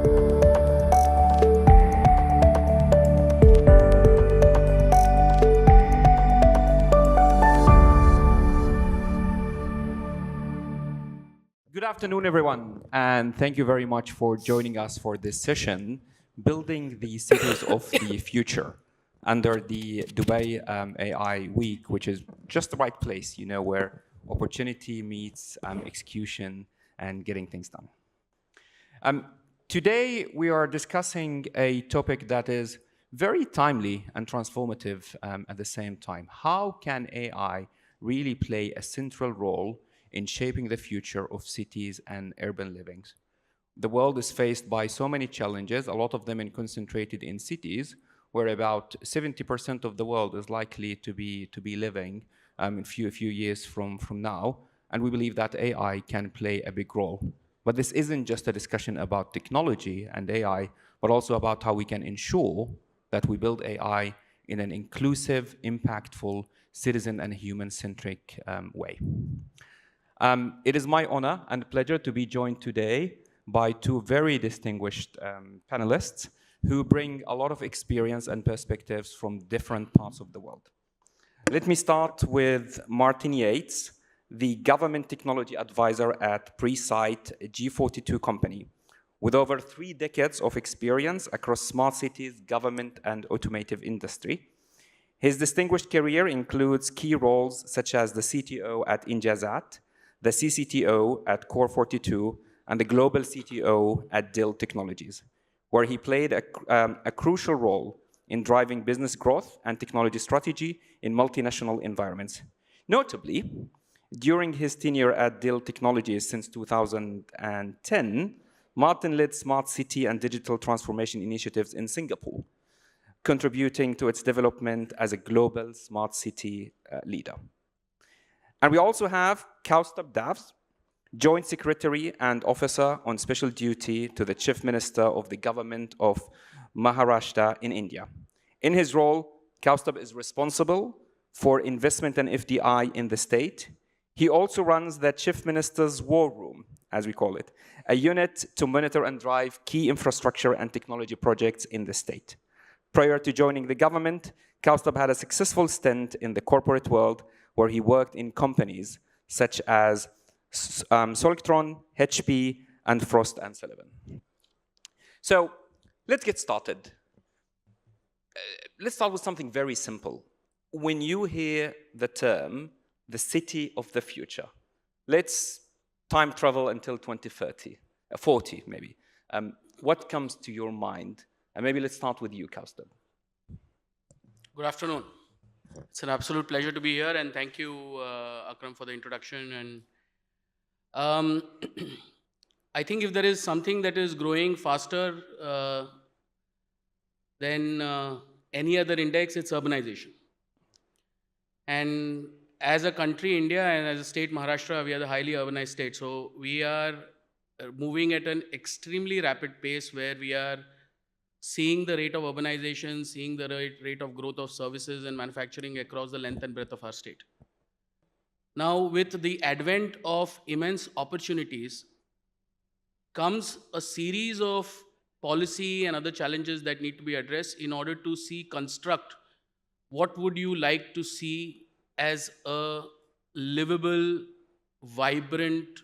Good afternoon, everyone, and thank you very much for joining us for this session, Building the Cities of the Future, under the Dubai AI Week, which is just the right place, where opportunity meets execution and getting things done. Today, we are discussing a topic that is very timely and transformative at the same time. How can AI really play a central role in shaping the future of cities and urban livings? The world is faced by so many challenges, a lot of them concentrated in cities, where about 70% of the world is likely to be living in a few years from now. And we believe that AI can play a big role. But this isn't just a discussion about technology and AI, but also about how we can ensure that we build AI in an inclusive, impactful, citizen and human-centric way. It is my honor and pleasure to be joined today by two very distinguished panelists who bring a lot of experience and perspectives from different parts of the world. Let me start with Martin Yates, the Government Technology Advisor at Presight, a G42 company, with over 3 decades of experience across smart cities, government, and automotive industry. His distinguished career includes key roles such as the CTO at Injazat, the CCTO at Core42, and the Global CTO at Dell Technologies, where he played a crucial role in driving business growth and technology strategy in multinational environments. Notably, during his tenure at Dell Technologies since 2010, Martin led smart city and digital transformation initiatives in Singapore, contributing to its development as a global smart city leader. And we also have Kaustubh Dhavse, Joint Secretary and Officer on Special Duty to the Chief Minister of the Government of Maharashtra in India. In his role, Kaustubh is responsible for investment and FDI in the state. He also runs the Chief Minister's War Room, as we call it, a unit to monitor and drive key infrastructure and technology projects in the state. Prior to joining the government, Kaustubh had a successful stint in the corporate world, where he worked in companies such as Solectron, HP, and Frost & Sullivan. So let's get started. Let's start with something very simple. When you hear the term, the city of the future, let's time travel until 2030, 40 maybe. What comes to your mind? And maybe let's start with you, Kaustubh. Good afternoon. It's an absolute pleasure to be here, and thank you, Akram, for the introduction. And I think if there is something that is growing faster than any other index, it's urbanization. And as a country, India, and as a state, Maharashtra, we are the highly urbanized state. So we are moving at an extremely rapid pace, where we are seeing the rate of urbanization, seeing the rate of growth of services and manufacturing across the length and breadth of our state. Now, with the advent of immense opportunities comes a series of policy and other challenges that need to be addressed in order to construct what would you like to see as a livable, vibrant,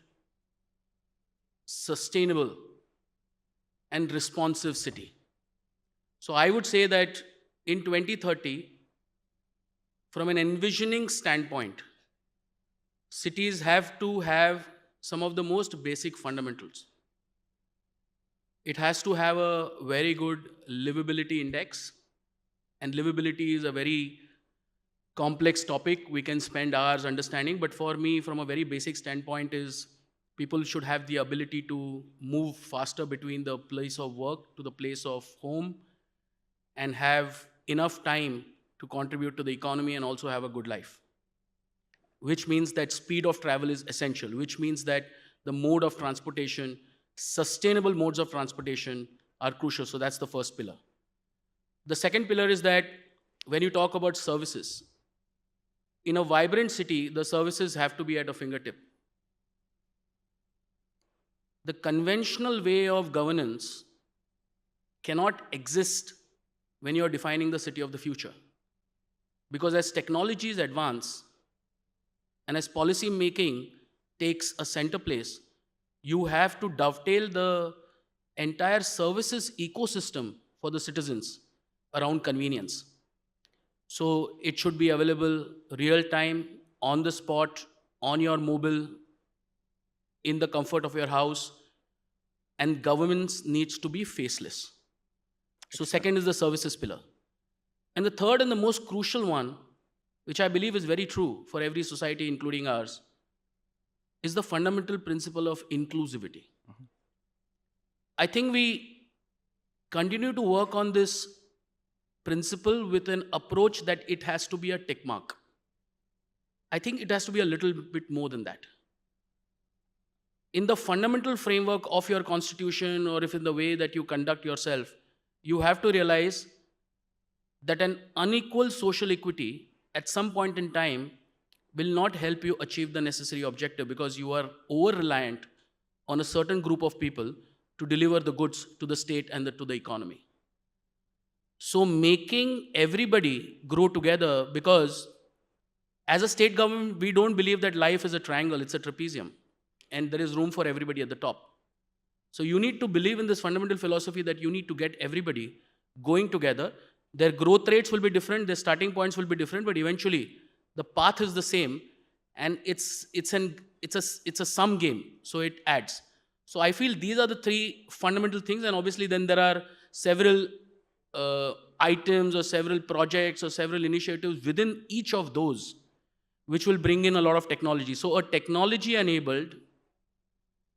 sustainable, and responsive city. So I would say that in 2030, from an envisioning standpoint, cities have to have some of the most basic fundamentals. It has to have a very good livability index, and livability is a very complex topic we can spend hours understanding, but for me, from a very basic standpoint, is people should have the ability to move faster between the place of work to the place of home, and have enough time to contribute to the economy and also have a good life. Which means that speed of travel is essential, which means that the mode of transportation, sustainable modes of transportation are crucial. So that's the first pillar. The second pillar is that when you talk about services, in a vibrant city, the services have to be at a fingertip. The conventional way of governance cannot exist when you're defining the city of the future. Because as technologies advance and as policy making takes a center place, you have to dovetail the entire services ecosystem for the citizens around convenience. So it should be available real time, on the spot, on your mobile, in the comfort of your house, and governments needs to be faceless. So second is the services pillar. And the third and the most crucial one, which I believe is very true for every society, including ours, is the fundamental principle of inclusivity. I think we continue to work on this principle with an approach that it has to be a tick mark. I think it has to be a little bit more than that. In the fundamental framework of your constitution, or if in the way that you conduct yourself, you have to realize that an unequal social equity at some point in time will not help you achieve the necessary objective, because you are over-reliant on a certain group of people to deliver the goods to the state and to the economy. So making everybody grow together, because as a state government, we don't believe that life is a triangle, it's a trapezium, and there is room for everybody at the top. So you need to believe in this fundamental philosophy that you need to get everybody going together. Their growth rates will be different, their starting points will be different, but eventually the path is the same, and it's a sum game, so it adds. So I feel these are the three fundamental things, and obviously then there are several items or several projects or several initiatives within each of those which will bring in a lot of technology. So a technology enabled,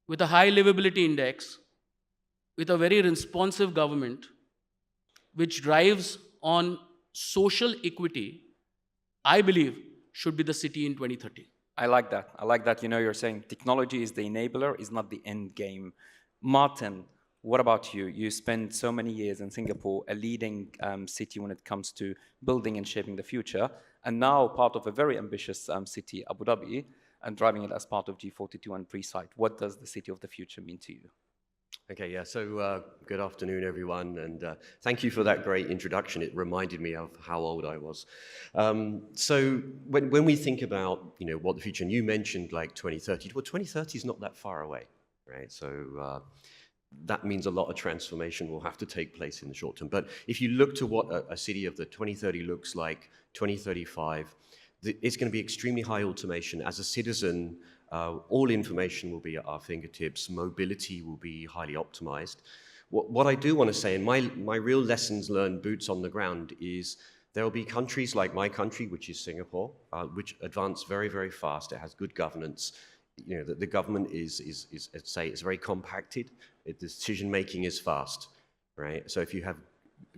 with a high livability index, with a very responsive government, which drives on social equity, I believe should be the city in 2030. I like that. I like that, you're saying technology is the enabler, is not the end game. Martin, what about you? You spent so many years in Singapore, a leading city when it comes to building and shaping the future, and now part of a very ambitious city, Abu Dhabi, and driving it as part of G42 and Presight. What does the city of the future mean to you? Okay, yeah, so good afternoon, everyone, and thank you for that great introduction. It reminded me of how old I was. So when we think about, what the future, and you mentioned like 2030, well, 2030 is not that far away, right? So that means a lot of transformation will have to take place in the short term. But if you look to what a city of the 2030 looks like, 2035, it's going to be extremely high automation. As a citizen, all information will be at our fingertips. Mobility will be highly optimized. What I do want to say, and my real lessons learned, boots on the ground, is there will be countries like my country, which is Singapore, which advance very, very fast. It has good governance. The government is let's say, it's very compacted. The decision-making is fast, right? So if you have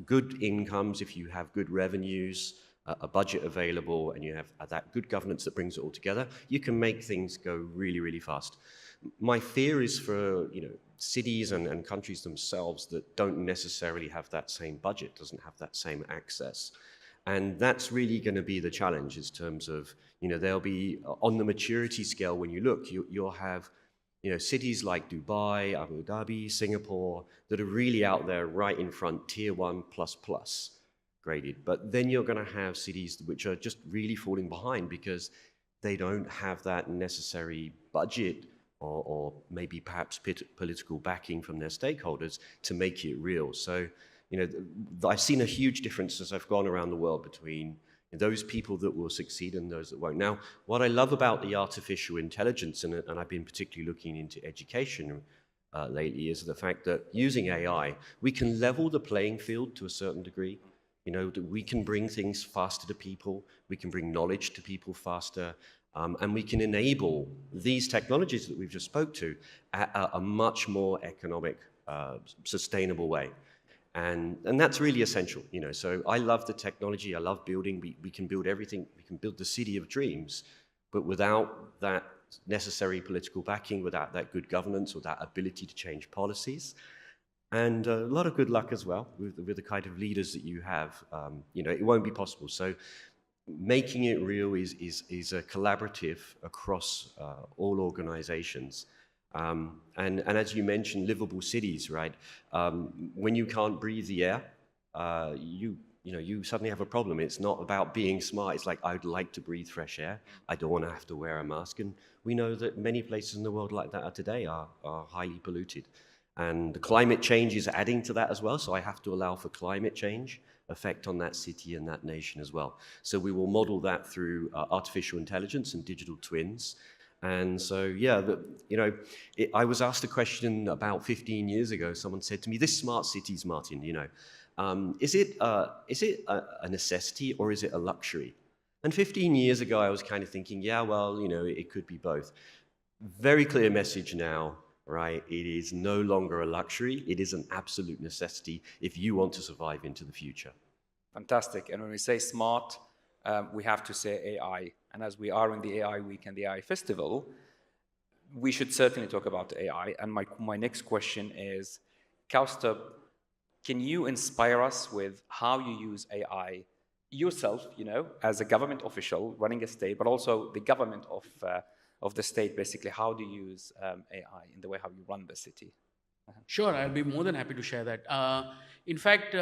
good incomes, if you have good revenues, a budget available, and you have that good governance that brings it all together, you can make things go really, really fast. My fear is for cities and countries themselves that don't necessarily have that same budget, doesn't have that same access. And that's really going to be the challenge in terms of, there'll be, on the maturity scale, when you look, you'll have, cities like Dubai, Abu Dhabi, Singapore, that are really out there right in front, tier 1++. Graded. But then you're going to have cities which are just really falling behind because they don't have that necessary budget or maybe perhaps political backing from their stakeholders to make it real. So, I've seen a huge difference as I've gone around the world between those people that will succeed and those that won't. Now, what I love about the artificial intelligence, and I've been particularly looking into education lately, is the fact that using AI, we can level the playing field to a certain degree. We can bring things faster to people, we can bring knowledge to people faster, and we can enable these technologies that we've just spoke to at a much more economic, sustainable way. And that's really essential, So I love the technology, I love building, we can build everything, we can build the city of dreams, but without that necessary political backing, without that good governance, or that ability to change policies, and a lot of good luck as well with the kind of leaders that you have. It won't be possible. So making it real is a collaborative across all organizations. And as you mentioned, livable cities, right? When you can't breathe the air, you suddenly have a problem. It's not about being smart. It's like, I'd like to breathe fresh air. I don't want to have to wear a mask. And we know that many places in the world like that today are highly polluted. And the climate change is adding to that as well. So I have to allow for climate change effect on that city and that nation as well. So we will model that through artificial intelligence and digital twins. And so, yeah, I was asked a question about 15 years ago. Someone said to me, "This smart cities, Martin, is it a necessity or is it a luxury?" And 15 years ago, I was kind of thinking, yeah, well, it could be both. Very clear message now, right? It is no longer a luxury. It is an absolute necessity if you want to survive into the future. Fantastic. And when we say smart, we have to say AI. And as we are in the AI Week and the AI Festival, we should certainly talk about AI. And my next question is, Kaustubh, can you inspire us with how you use AI yourself, as a government official running a state, but also the government of the state, basically? How do you use AI in the way how you run the city? Sure, I'll be more than happy to share that. In fact,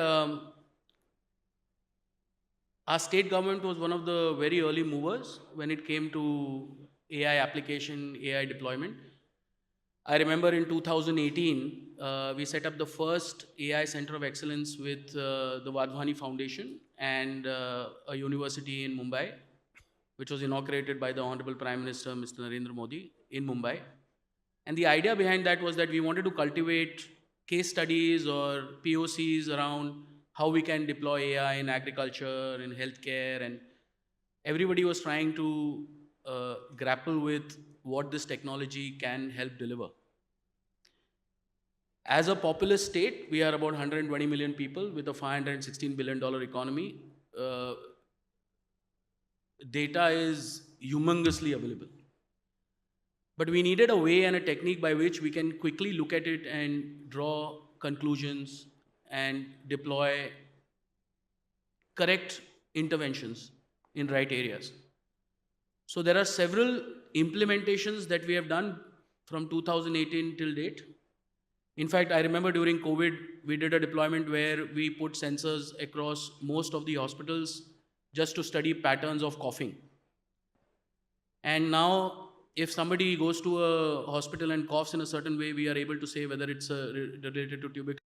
our state government was one of the very early movers when it came to AI application, AI deployment. I remember in 2018, we set up the first AI Center of Excellence with the Wadhwani Foundation and a university in Mumbai, which was inaugurated by the Honorable Prime Minister, Mr. Narendra Modi, in Mumbai. And the idea behind that was that we wanted to cultivate case studies or POCs around how we can deploy AI in agriculture, in healthcare, and everybody was trying to grapple with what this technology can help deliver. As a populous state, we are about 120 million people with a $516 billion economy. Data is humongously available. But we needed a way and a technique by which we can quickly look at it and draw conclusions and deploy correct interventions in right areas. So there are several implementations that we have done from 2018 till date. In fact, I remember during COVID, we did a deployment where we put sensors across most of the hospitals just to study patterns of coughing. And now, if somebody goes to a hospital and coughs in a certain way, we are able to say whether it's related to tuberculosis,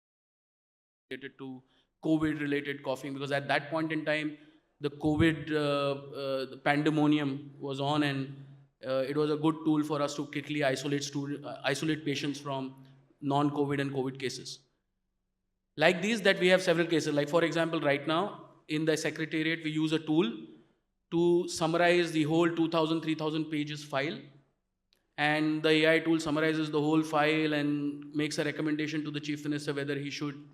related to COVID-related coughing, because at that point in time, the COVID the pandemonium was on, and it was a good tool for us to quickly isolate patients from non-COVID and COVID cases. Like these, that we have several cases. Like for example, right now in the Secretariat, we use a tool to summarize the whole 2,000, 3,000 pages file. And the AI tool summarizes the whole file and makes a recommendation to the Chief Minister whether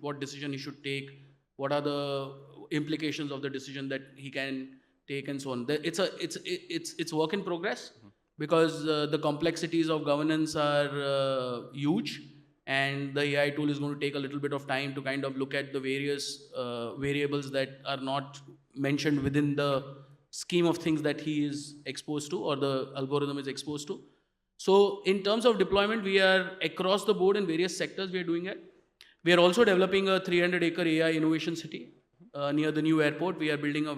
what decision he should take, what are the implications of the decision that he can take, and so on. It's work in progress because the complexities of governance are huge, and the AI tool is going to take a little bit of time to kind of look at the various variables that are not mentioned within the scheme of things that he is exposed to or the algorithm is exposed to. So in terms of deployment, we are across the board in various sectors we are doing it. We are also developing a 300-acre AI innovation city near the new airport. We are building a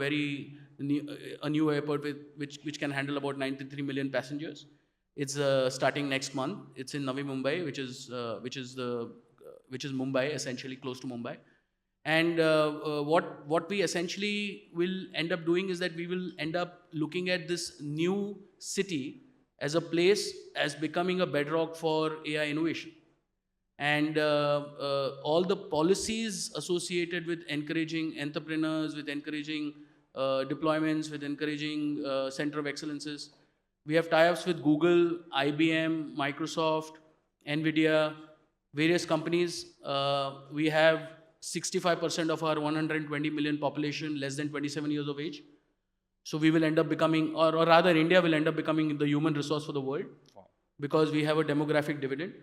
new airport which can handle about 93 million passengers. It's starting next month. It's in Navi Mumbai, which is Mumbai, essentially close to Mumbai. And what we essentially will end up doing is that we will end up looking at this new city as a place as becoming a bedrock for AI innovation. And all the policies associated with encouraging entrepreneurs, with encouraging deployments, with encouraging center of excellences. We have tie-ups with Google, IBM, Microsoft, NVIDIA, various companies. We have 65% of our 120 million population less than 27 years of age. So we will end up becoming, or rather India will end up becoming the human resource for the world because we have a demographic dividend.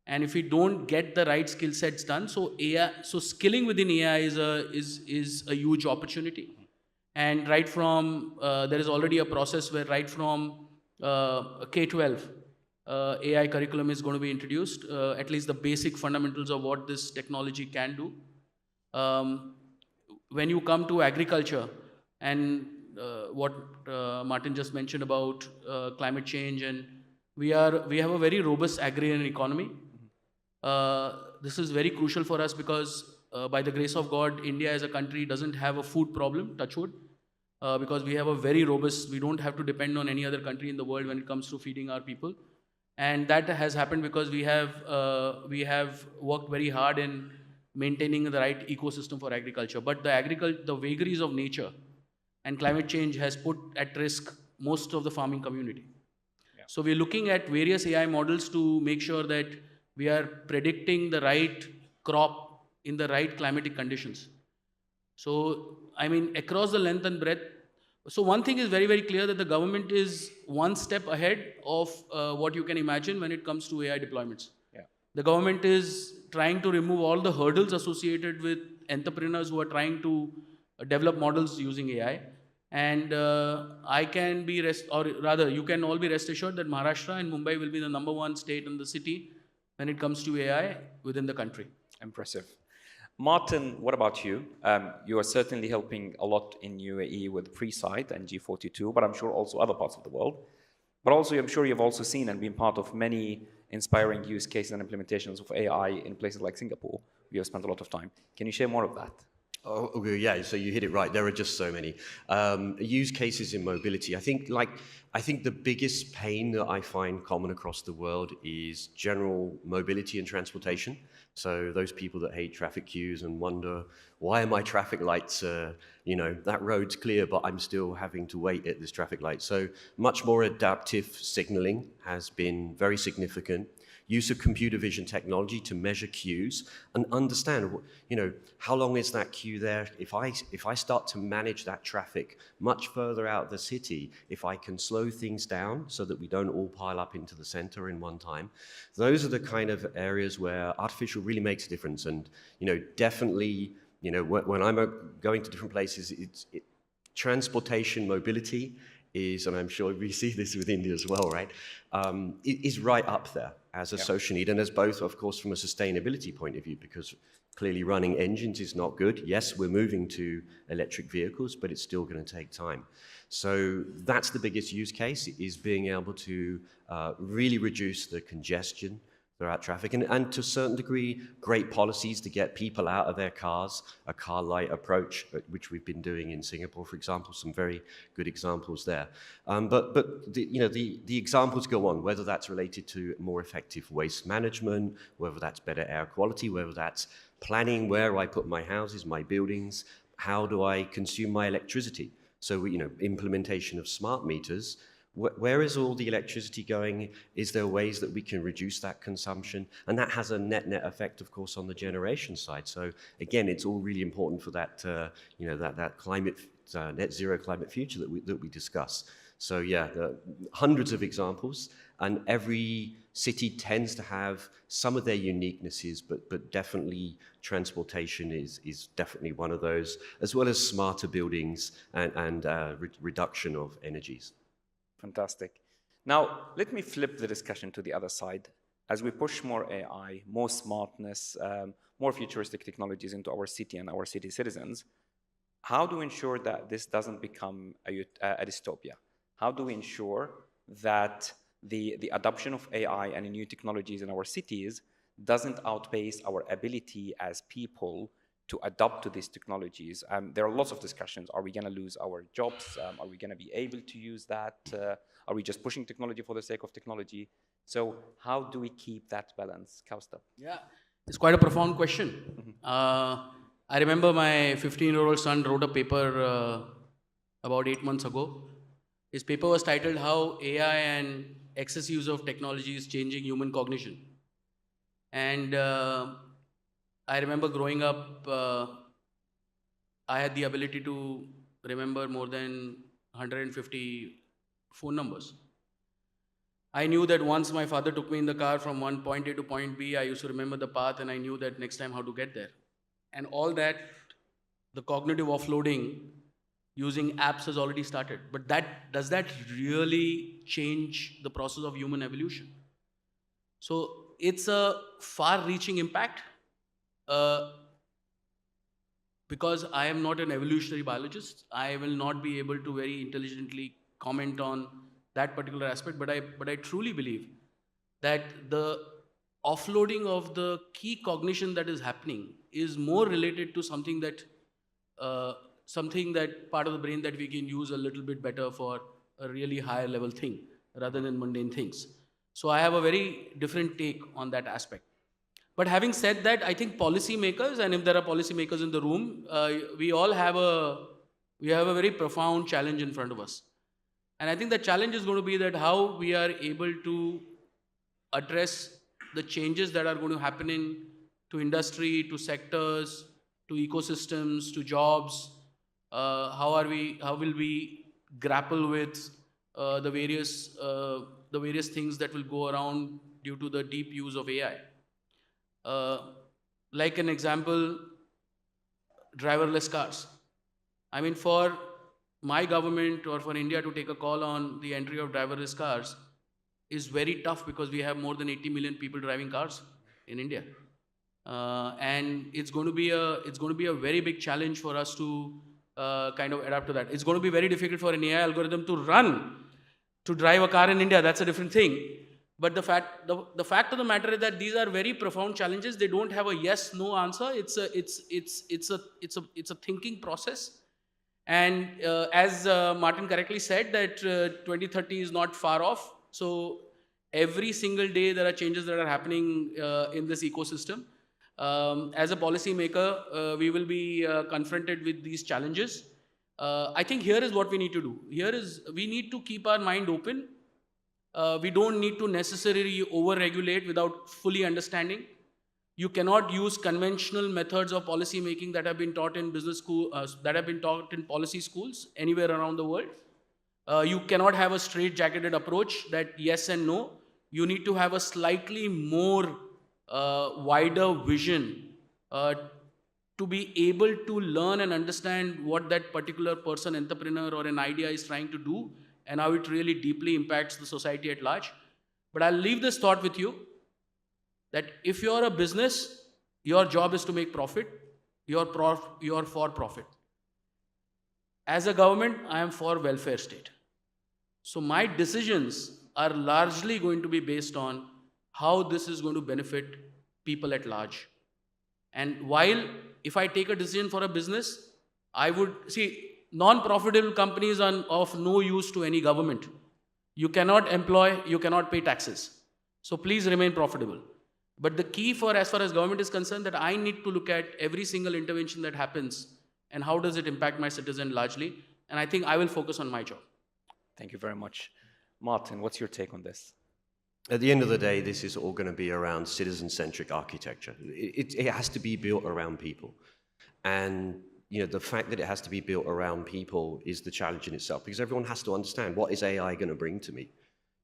And if we don't get the right skill sets done, so skilling within AI is a huge opportunity. And right from, there is already a process where right from K-12, AI curriculum is going to be introduced, at least the basic fundamentals of what this technology can do. When you come to agriculture and what Martin just mentioned about climate change, and we have a very robust agrarian economy. This is very crucial for us because by the grace of God, India as a country doesn't have a food problem, touch wood, because we have a very robust, we don't have to depend on any other country in the world when it comes to feeding our people. And that has happened because we have worked very hard in maintaining the right ecosystem for agriculture. But the vagaries of nature and climate change has put at risk most of the farming community. Yeah. So we're looking at various AI models to make sure that we are predicting the right crop in the right climatic conditions. So, I mean, across the length and breadth. So one thing is very, very clear, that the government is one step ahead of what you can imagine when it comes to AI deployments. Yeah. The government is trying to remove all the hurdles associated with entrepreneurs who are trying to develop models using AI. And I can be you can all be rest assured that Maharashtra and Mumbai will be the #1 state in the city when it comes to AI within the country. Impressive. Martin, what about you? You are certainly helping a lot in UAE with Presight and G42, but I'm sure also other parts of the world. But also, I'm sure you've also seen and been part of many inspiring use cases and implementations of AI in places like Singapore. We have spent a lot of time. Can you share more of that? Oh, okay, yeah, so you hit it right. There are just so many. Use cases in mobility. I think the biggest pain that I find common across the world is general mobility and transportation. So those people that hate traffic queues and wonder, why are my traffic lights, that road's clear, but I'm still having to wait at this traffic light. So much more adaptive signaling has been very significant. Use of computer vision technology to measure queues and understand, how long is that queue there? If I start to manage that traffic much further out of the city, if I can slow things down so that we don't all pile up into the center in one time, those are the kind of areas where artificial really makes a difference. And, definitely, when I'm going to different places, transportation mobility is, and I'm sure we see this with India as well, right, is right up there as a social need, and as both, of course, from a sustainability point of view, because clearly running engines is not good. Yes, we're moving to electric vehicles, but it's still going to take time. So that's the biggest use case, is being able to really reduce the congestion throughout traffic, and to a certain degree, great policies to get people out of their cars, a car light approach, which we've been doing in Singapore, for example, some very good examples there. But the examples go on, whether that's related to more effective waste management, whether that's better air quality, whether that's planning where I put my houses, my buildings, how do I consume my electricity? So, implementation of smart meters. Where is all the electricity going? Is there ways that we can reduce that consumption? And that has a net effect, of course, on the generation side. So again, it's all really important for that, that climate, net zero climate future that we discuss. So yeah, hundreds of examples, and every city tends to have some of their uniquenesses, but definitely transportation is definitely one of those, as well as smarter buildings and reduction of energies. Fantastic. Now, let me flip the discussion to the other side. As we push more AI, more smartness, more futuristic technologies into our city and our city citizens, how do we ensure that this doesn't become a dystopia? How do we ensure that the adoption of AI and new technologies in our cities doesn't outpace our ability as people to adapt to these technologies? There are lots of discussions. Are we going to lose our jobs? Are we going to be able to use that? Are we just pushing technology for the sake of technology? So how do we keep that balance, Kaustubh? Yeah, it's quite a profound question. I remember my 15-year-old son wrote a paper about 8 months ago. His paper was titled, "How AI and Excess Use of Technology is Changing Human Cognition." And I remember growing up, I had the ability to remember more than 150 phone numbers. I knew that once my father took me in the car from one point A to point B, I used to remember the path, and I knew that next time how to get there. And all that, the cognitive offloading using apps has already started. But does that really change the process of human evolution? So it's a far-reaching impact. Because I am not an evolutionary biologist, I will not be able to very intelligently comment on that particular aspect. But I truly believe that the offloading of the key cognition that is happening is more related to uh, something that part of the brain that we can use a little bit better for a really higher level thing rather than mundane things. So I have a very different take on that aspect. But having said that, I think policymakers, and if there are policymakers in the room, we have a very profound challenge in front of us. And I think the challenge is going to be that how we are able to address the changes that are going to happen to industry, to sectors, to ecosystems, to jobs. How will we grapple with the various things that will go around due to the deep use of AI? Like an example, driverless cars. I mean, for my government or for India to take a call on the entry of driverless cars is very tough because we have more than 80 million people driving cars in India. And it's going to be a very big challenge for us to kind of adapt to that. It's going to be very difficult for an AI algorithm to drive a car in India. That's a different thing. But the fact of the matter is that these are very profound challenges. They don't have a yes no answer. It's a thinking process. And as Martin correctly said, that 2030 is not far off. So every single day there are changes that are happening in this ecosystem. As a policymaker, we will be confronted with these challenges. I think here is what we need to do. We need to keep our mind open. We don't need to necessarily over-regulate without fully understanding. You cannot use conventional methods of policy making that have been taught in business school, that have been taught in policy schools anywhere around the world. You cannot have a straight-jacketed approach that yes and no. You need to have a slightly more wider vision to be able to learn and understand what that particular person, entrepreneur, or an idea is trying to do and how it really deeply impacts the society at large. But I'll leave this thought with you that if you're a business, your job is to make profit, you're for profit. As a government, I am for welfare state. So my decisions are largely going to be based on how this is going to benefit people at large. And while if I take a decision for a business, I would see non-profitable companies are of no use to any government. You cannot employ, you cannot pay taxes. So please remain profitable. But the key for as far as government is concerned, that I need to look at every single intervention that happens and how does it impact my citizen largely. And I think I will focus on my job. Thank you very much. Martin, what's your take on this? At the end of the day, this is all going to be around citizen-centric architecture. It has to be built around people. And the fact that it has to be built around people is the challenge in itself, because everyone has to understand, what is AI going to bring to me?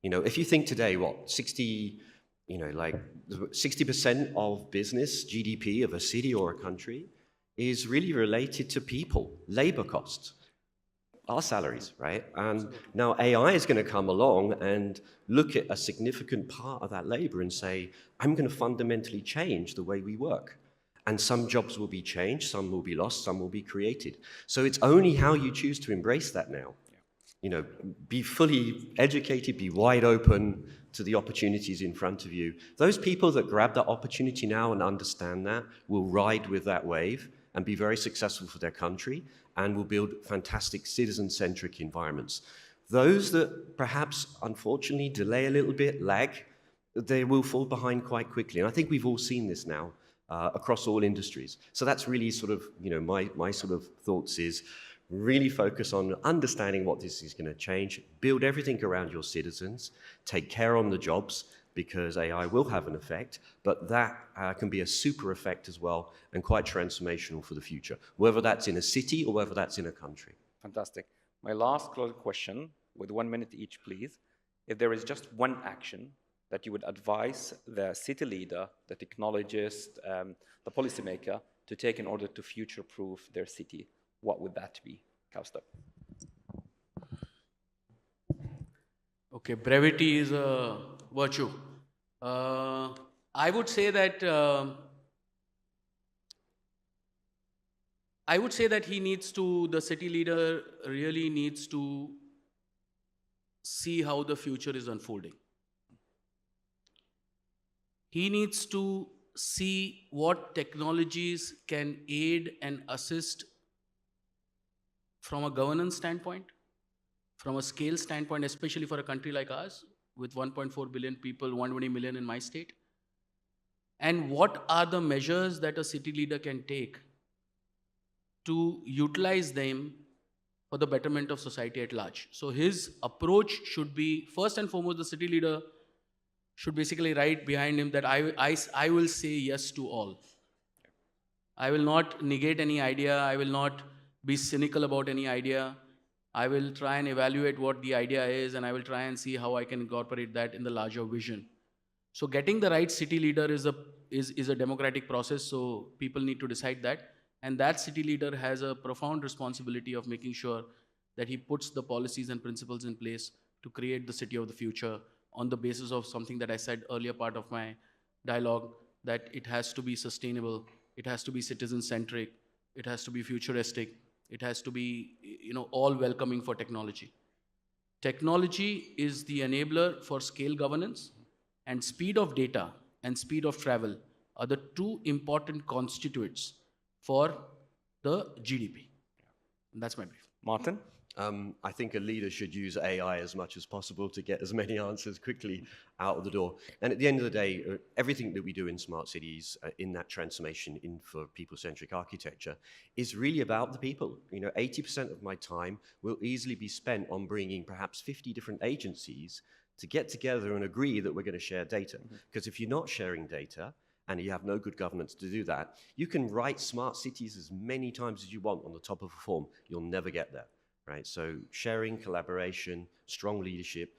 If you think today, 60% of business GDP of a city or a country is really related to people, labor costs, our salaries, right? And now AI is going to come along and look at a significant part of that labor and say, I'm going to fundamentally change the way we work. And some jobs will be changed, some will be lost, some will be created. So it's only how you choose to embrace that now. Be fully educated, be wide open to the opportunities in front of you. Those people that grab that opportunity now and understand that will ride with that wave and be very successful for their country and will build fantastic citizen-centric environments. Those that perhaps, unfortunately, delay a little bit, lag, they will fall behind quite quickly. And I think we've all seen this now across all industries. So that's really sort of, my sort of thoughts is really focus on understanding what this is going to change, build everything around your citizens, take care on the jobs, because AI will have an effect, but that can be a super effect as well and quite transformational for the future, whether that's in a city or whether that's in a country. Fantastic. My last closing question, with 1 minute each, please. If there is just one action that you would advise the city leader, the technologist, the policymaker to take in order to future-proof their city, what would that be? Kaustubh. Okay, brevity is a virtue. I would say that the city leader really needs to see how the future is unfolding. He needs to see what technologies can aid and assist from a governance standpoint, from a scale standpoint, especially for a country like ours, with 1.4 billion people, 120 million in my state. And what are the measures that a city leader can take to utilize them for the betterment of society at large? So his approach should be, first and foremost, the city leader should basically write behind him that I will say yes to all. I will not negate any idea. I will not be cynical about any idea. I will try and evaluate what the idea is, and I will try and see how I can incorporate that in the larger vision. So getting the right city leader is a democratic process, so people need to decide that. And that city leader has a profound responsibility of making sure that he puts the policies and principles in place to create the city of the future on the basis of something that I said earlier part of my dialogue, that it has to be sustainable, it has to be citizen-centric, it has to be futuristic, it has to be, all welcoming for technology. Technology is the enabler for scale governance, and speed of data and speed of travel are the two important constituents for the GDP. And that's my brief. Martin? I think a leader should use AI as much as possible to get as many answers quickly out of the door. And at the end of the day, everything that we do in smart cities, in that transformation for people-centric architecture, is really about the people. 80% of my time will easily be spent on bringing perhaps 50 different agencies to get together and agree that we're going to share data. Because if you're not sharing data, and you have no good governance to do that, you can write smart cities as many times as you want on the top of a form. You'll never get there. Right? So sharing, collaboration, strong leadership,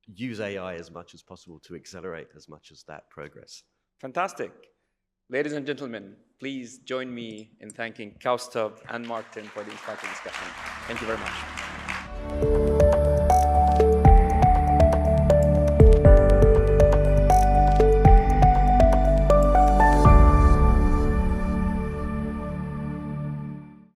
use AI as much as possible to accelerate as much as that progress. Fantastic. Ladies and gentlemen, please join me in thanking Kaustubh and Martin for the inspiring discussion. Thank you very much.